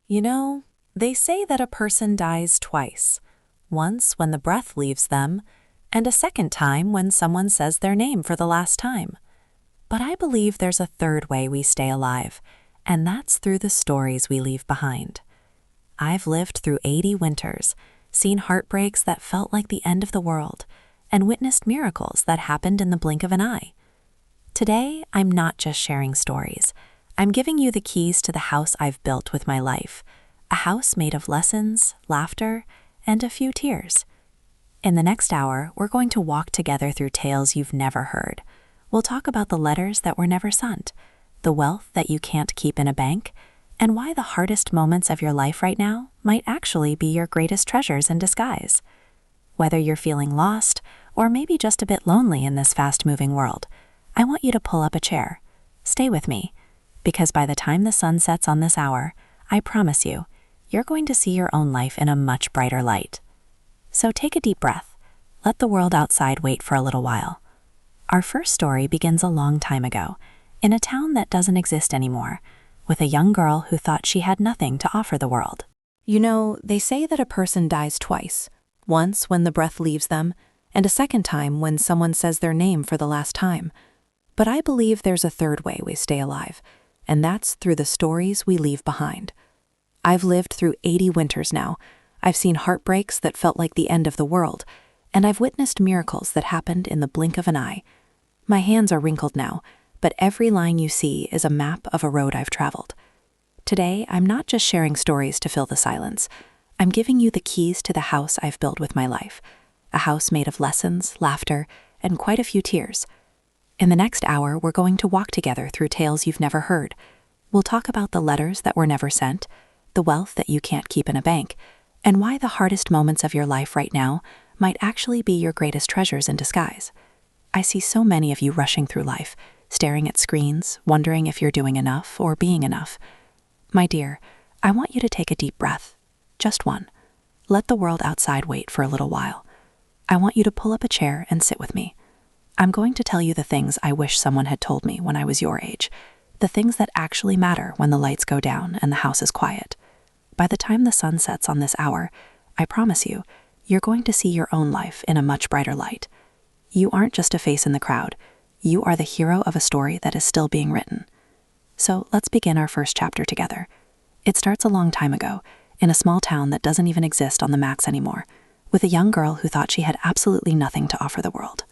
You know, they say that a person dies twice, once when the breath leaves them, and a second time when someone says their name for the last time. But I believe there's a third way we stay alive, and that's through the stories we leave behind. I've lived through 80 winters, seen heartbreaks that felt like the end of the world, and witnessed miracles that happened in the blink of an eye. Today, I'm not just sharing stories. I'm giving you the keys to the house I've built with my life, a house made of lessons, laughter, and a few tears. In the next hour, we're going to walk together through tales you've never heard. We'll talk about the letters that were never sent, the wealth that you can't keep in a bank, and why the hardest moments of your life right now might actually be your greatest treasures in disguise. Whether you're feeling lost, or maybe just a bit lonely in this fast-moving world, I want you to pull up a chair. Stay with me, because by the time the sun sets on this hour, I promise you, you're going to see your own life in a much brighter light. So take a deep breath. Let the world outside wait for a little while. Our first story begins a long time ago, in a town that doesn't exist anymore, with a young girl who thought she had nothing to offer the world. You know, they say that a person dies twice, once when the breath leaves them, and a second time when someone says their name for the last time. But I believe there's a third way we stay alive, and that's through the stories we leave behind. I've lived through 80 winters now. I've seen heartbreaks that felt like the end of the world, and I've witnessed miracles that happened in the blink of an eye. My hands are wrinkled now, but every line you see is a map of a road I've traveled. Today, I'm not just sharing stories to fill the silence. I'm giving you the keys to the house I've built with my life, a house made of lessons, laughter, and quite a few tears. In the next hour, we're going to walk together through tales you've never heard. We'll talk about the letters that were never sent, the wealth that you can't keep in a bank, and why the hardest moments of your life right now might actually be your greatest treasures in disguise. I see so many of you rushing through life, staring at screens, wondering if you're doing enough or being enough. My dear, I want you to take a deep breath. Just one. Let the world outside wait for a little while. I want you to pull up a chair and sit with me. I'm going to tell you the things I wish someone had told me when I was your age, the things that actually matter when the lights go down and the house is quiet. By the time the sun sets on this hour, I promise you, you're going to see your own life in a much brighter light. You aren't just a face in the crowd. You are the hero of a story that is still being written. So let's begin our first chapter together. It starts a long time ago, in a small town that doesn't even exist on the maps anymore, with a young girl who thought she had absolutely nothing to offer the world.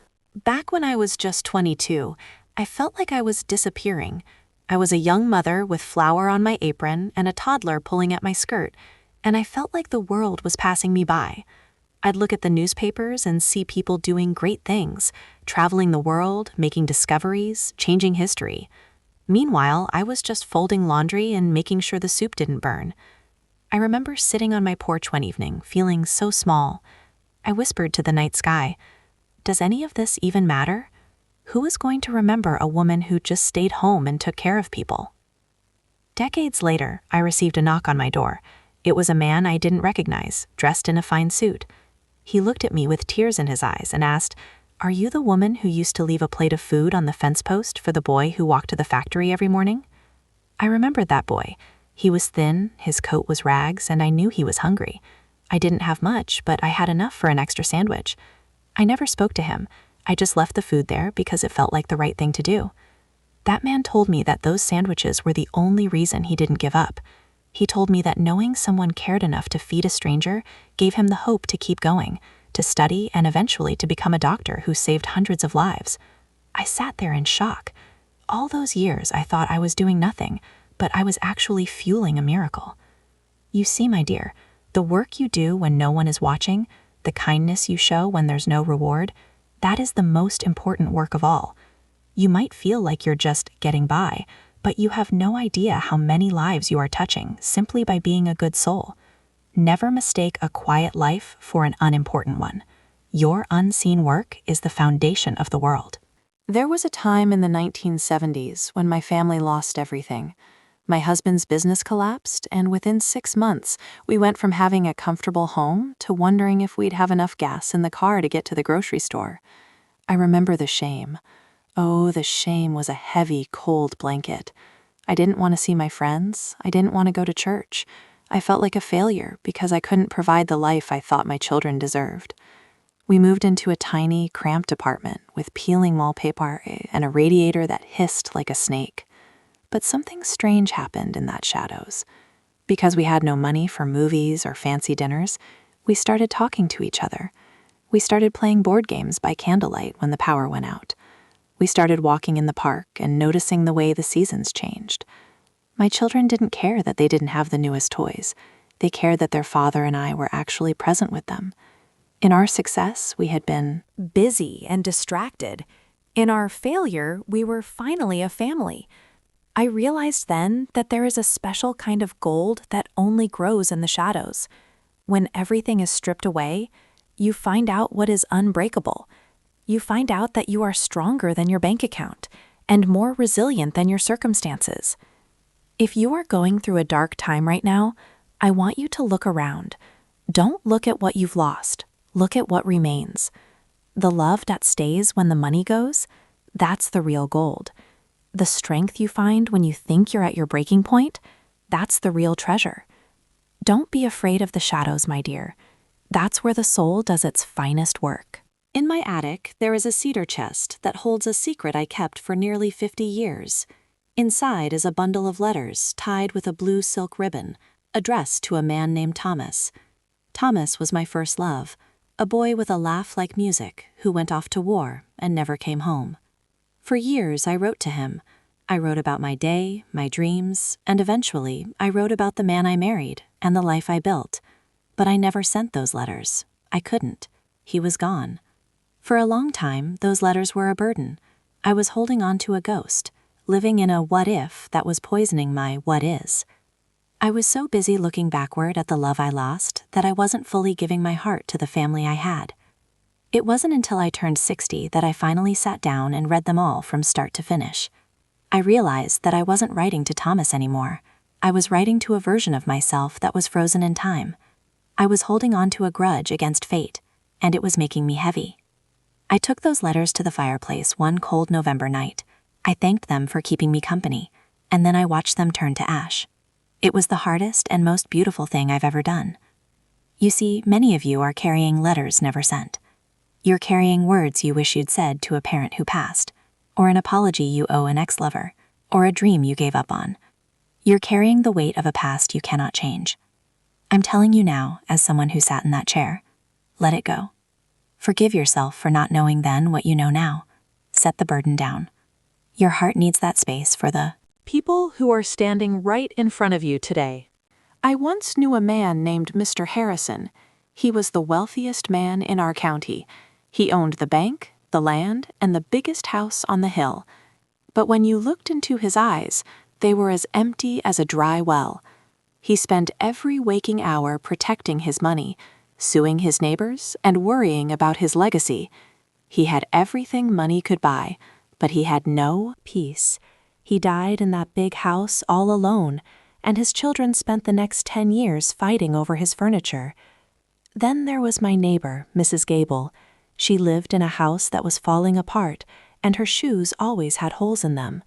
Back when I was just 22, I felt like I was disappearing. I was a young mother with flour on my apron and a toddler pulling at my skirt, and I felt like the world was passing me by. I'd look at the newspapers and see people doing great things, traveling the world, making discoveries, changing history. Meanwhile, I was just folding laundry and making sure the soup didn't burn. I remember sitting on my porch one evening, feeling so small. I whispered to the night sky, "Does any of this even matter? Who is going to remember a woman who just stayed home and took care of people?" Decades later, I received a knock on my door. It was a man I didn't recognize, dressed in a fine suit. He looked at me with tears in his eyes and asked, "Are you the woman who used to leave a plate of food on the fence post for the boy who walked to the factory every morning?" I remembered that boy. He was thin, his coat was rags, and I knew he was hungry. I didn't have much, but I had enough for an extra sandwich. I never spoke to him. I just left the food there because it felt like the right thing to do. That man told me that those sandwiches were the only reason he didn't give up. He told me that knowing someone cared enough to feed a stranger gave him the hope to keep going, to study, and eventually to become a doctor who saved hundreds of lives. I sat there in shock. All those years I thought I was doing nothing, but I was actually fueling a miracle. You see, my dear, the work you do when no one is watching, the kindness you show when there's no reward, that is the most important work of all. You might feel like you're just getting by, but you have no idea how many lives you are touching simply by being a good soul. Never mistake a quiet life for an unimportant one. Your unseen work is the foundation of the world. There was a time in the 1970s when my family lost everything. My husband's business collapsed, and within 6 months, we went from having a comfortable home to wondering if we'd have enough gas in the car to get to the grocery store. I remember the shame. Oh, the shame was a heavy, cold blanket. I didn't want to see my friends. I didn't want to go to church. I felt like a failure because I couldn't provide the life I thought my children deserved. We moved into a tiny, cramped apartment with peeling wallpaper and a radiator that hissed like a snake. But something strange happened in that shadows. Because we had no money for movies or fancy dinners, we started talking to each other. We started playing board games by candlelight when the power went out. We started walking in the park and noticing the way the seasons changed. My children didn't care that they didn't have the newest toys. They cared that their father and I were actually present with them. In our success, we had been busy and distracted. In our failure, we were finally a family. I realized then that there is a special kind of gold that only grows in the shadows. When everything is stripped away, you find out what is unbreakable. You find out that you are stronger than your bank account and more resilient than your circumstances. If you are going through a dark time right now, I want you to look around. Don't look at what you've lost. Look at what remains. The love that stays when the money goes, that's the real gold. The strength you find when you think you're at your breaking point, that's the real treasure. Don't be afraid of the shadows, my dear. That's where the soul does its finest work. In my attic, there is a cedar chest that holds a secret I kept for nearly 50 years. Inside is a bundle of letters tied with a blue silk ribbon, addressed to a man named Thomas. Thomas was my first love, a boy with a laugh like music who went off to war and never came home. For years, I wrote to him. I wrote about my day, my dreams, and eventually, I wrote about the man I married and the life I built. But I never sent those letters. I couldn't. He was gone. For a long time, those letters were a burden. I was holding on to a ghost, living in a what-if that was poisoning my what-is. I was so busy looking backward at the love I lost that I wasn't fully giving my heart to the family I had. It wasn't until I turned 60 that I finally sat down and read them all from start to finish. I realized that I wasn't writing to Thomas anymore. I was writing to a version of myself that was frozen in time. I was holding on to a grudge against fate, and it was making me heavy. I took those letters to the fireplace one cold November night. I thanked them for keeping me company, and then I watched them turn to ash. It was the hardest and most beautiful thing I've ever done. You see, many of you are carrying letters never sent. You're carrying words you wish you'd said to a parent who passed, or an apology you owe an ex-lover, or a dream you gave up on. You're carrying the weight of a past you cannot change. I'm telling you now, as someone who sat in that chair, let it go. Forgive yourself for not knowing then what you know now. Set the burden down. Your heart needs that space for the people who are standing right in front of you today. I once knew a man named Mr. Harrison. He was the wealthiest man in our county. He owned the bank, the land, and the biggest house on the hill. But when you looked into his eyes, they were as empty as a dry well. He spent every waking hour protecting his money, suing his neighbors, and worrying about his legacy. He had everything money could buy, but he had no peace. He died in that big house all alone, and his children spent the next 10 years fighting over his furniture. Then there was my neighbor, Mrs. Gable. She lived in a house that was falling apart, and her shoes always had holes in them.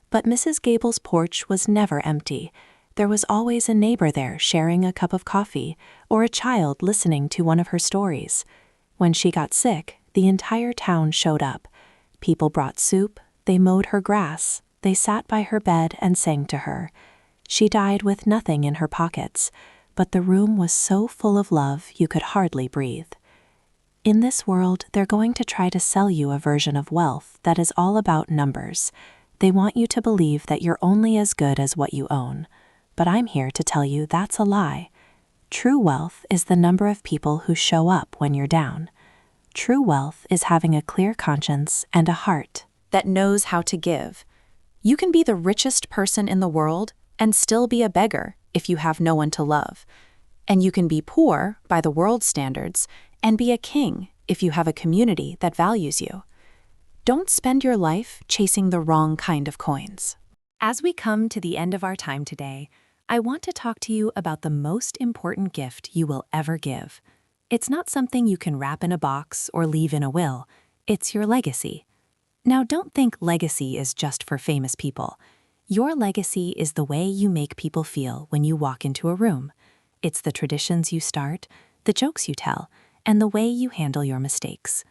But Mrs. Gable's porch was never empty. There was always a neighbor there sharing a cup of coffee, or a child listening to one of her stories. When she got sick, the entire town showed up. People brought soup, they mowed her grass, they sat by her bed and sang to her. She died with nothing in her pockets, but the room was so full of love you could hardly breathe. In this world, they're going to try to sell you a version of wealth that is all about numbers. They want you to believe that you're only as good as what you own. But I'm here to tell you that's a lie. True wealth is the number of people who show up when you're down. True wealth is having a clear conscience and a heart that knows how to give. You can be the richest person in the world and still be a beggar if you have no one to love. And you can be poor by the world's standards and be a king if you have a community that values you. Don't spend your life chasing the wrong kind of coins. As we come to the end of our time today, I want to talk to you about the most important gift you will ever give. It's not something you can wrap in a box or leave in a will. It's your legacy. Now, don't think legacy is just for famous people. Your legacy is the way you make people feel when you walk into a room. It's the traditions you start, the jokes you tell, and the way you handle your mistakes.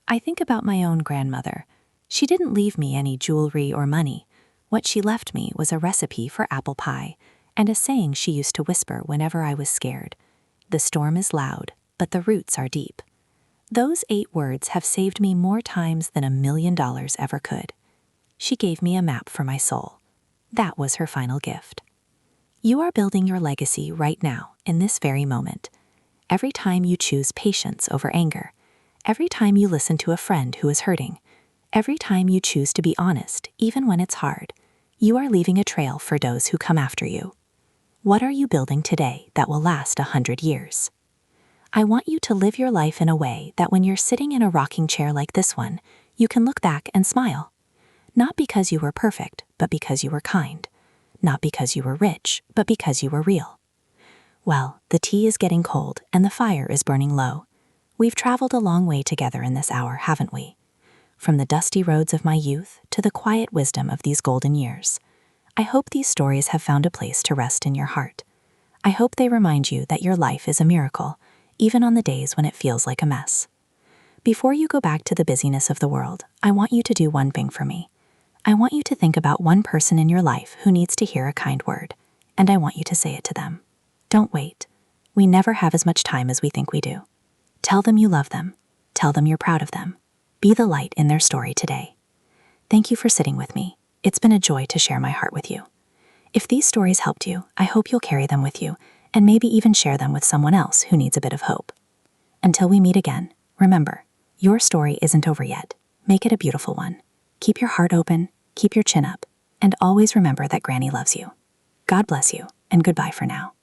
I think about my own grandmother. She didn't leave me any jewelry or money. What she left me was a recipe for apple pie and a saying she used to whisper whenever I was scared. The storm is loud, but the roots are deep. Those 8 words have saved me more times than $1 million ever could. She gave me a map for my soul. That was her final gift. You are building your legacy right now, in this very moment. Every time you choose patience over anger, every time you listen to a friend who is hurting, every time you choose to be honest, even when it's hard, you are leaving a trail for those who come after you. What are you building today that will last 100 years? I want you to live your life in a way that when you're sitting in a rocking chair like this one, you can look back and smile. Not because you were perfect, but because you were kind. Not because you were rich, but because you were real. Well, the tea is getting cold and the fire is burning low. We've traveled a long way together in this hour, haven't we? From the dusty roads of my youth to the quiet wisdom of these golden years. I hope these stories have found a place to rest in your heart. I hope they remind you that your life is a miracle, even on the days when it feels like a mess. Before you go back to the busyness of the world, I want you to do one thing for me. I want you to think about one person in your life who needs to hear a kind word, and I want you to say it to them. Don't wait. We never have as much time as we think we do. Tell them you love them. Tell them you're proud of them. Be the light in their story today. Thank you for sitting with me. It's been a joy to share my heart with you. If these stories helped you, I hope you'll carry them with you and maybe even share them with someone else who needs a bit of hope. Until we meet again, remember, your story isn't over yet. Make it a beautiful one. Keep your heart open, keep your chin up, and always remember that Granny loves you. God bless you, and goodbye for now.